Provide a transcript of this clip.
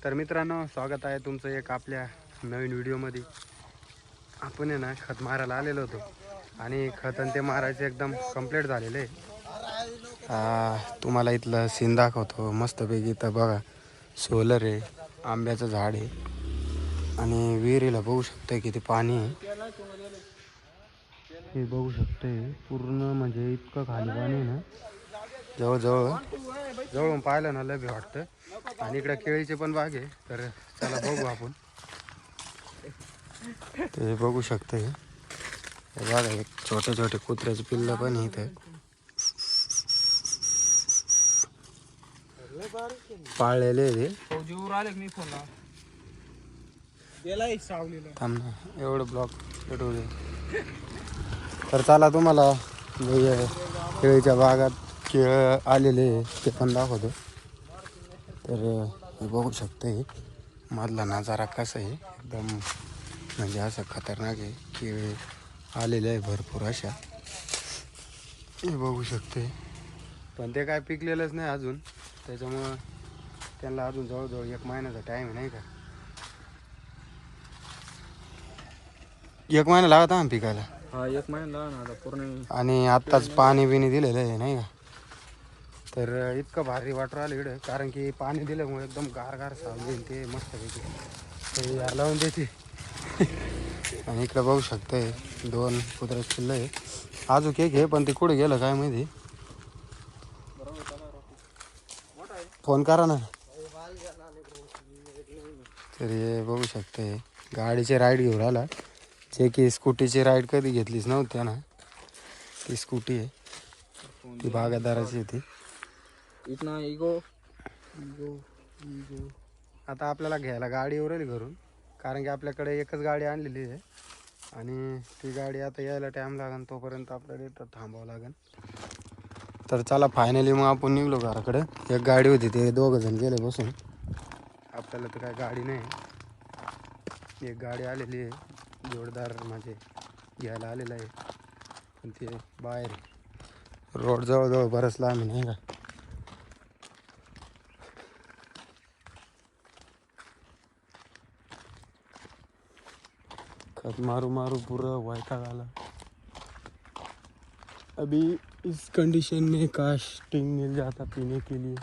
तर मित्रांनो, स्वागत आहे तुमचं एक आपल्या नवीन व्हिडिओमध्ये. आपण आहे ना खत मारायला आलेलो होतो आणि खत आणि ते मारायचे एकदम कंप्लीट झालेले आहे. तुम्हाला इथलं सीन दाखवतो मस्तपैकी. तर बघा, सोलर आहे, आंब्याचं झाड आहे आणि विहिरीला बघू शकतोय किती पाणी आहे. हे बघू शकतोय पूर्ण, म्हणजे इतकं खाली पाणी आहे ना, जवळून पाहिलं ना लय वाटतं. आणि इकडे केळीचे पण बाग आहे. तर चला बघू आपण. ते बघू शकते, बघा एक छोटे छोटे कुत्र्याचे पिल्लं पण इथे पाळलेले ते. थांब ना, एवढं ब्लॉक भेटू दे. तर चला तुम्हाला केळीच्या बागात केळ आलेले ते पण दाखवतो. तर हे बघू शकते मधला नजारा कसा आहे, एकदम म्हणजे असं खतरनाक आहे. केळी आलेले आहे भरपूर अशा, हे बघू शकते. पण ते काय पिकलेलंच नाही अजून, त्याच्यामुळं त्यांना अजून जवळजवळ 1 महिन्याचा टाईम आहे, नाही का. 1 महिना लागत आहे पिकायला. हा, 1 महिना लागणार आता पूर्ण. आणि आत्ताच पाणी बिणी दिलेलं आहे, नाही का. तर इतकं भारी वाटर आलं इकडं, कारण की पाणी दिल्यामुळे एकदम गार सावली ते मस्तपैकी ते यार लावून देते. आणि इकडं बघू शकते 2 कुत्र्याचे पिल्लं आहे. अजून एक आहे पण ते कुठे गेलं काय माहिती. फोन करा ना. तर हे बघू शकते गाडीचे राईड घेऊन आला, जे की स्कूटीची राईड कधी घेतलीच नव्हती ना. ती स्कूटी आहे, ती बागायतदाराची होती. आता आपल्याला घ्यायला गाडी येऊ घरून, कारण की आपल्याकडे एकच गाडी आणलेली आहे आणि ती गाडी आता यायला टाईम लागेल, तोपर्यंत आपल्याला इथं थांबावं लागेल. तर चला फायनली मग आपण निघलो घराकडे. एक गाडी होती, ते 2 जण गेले बसून. आपल्याला तर काय गाडी नाही, एक गाडी आलेली आहे, जोरदार म्हणजे घ्यायला आलेलं आहे, पण ते बाहेर रोड जवळजवळ बरंच लांब नाही का. खत मारू मारू पूरा वैताग आला. अभी इस कंडीशन में कास्टिंग मिल जाता पीने के लिए.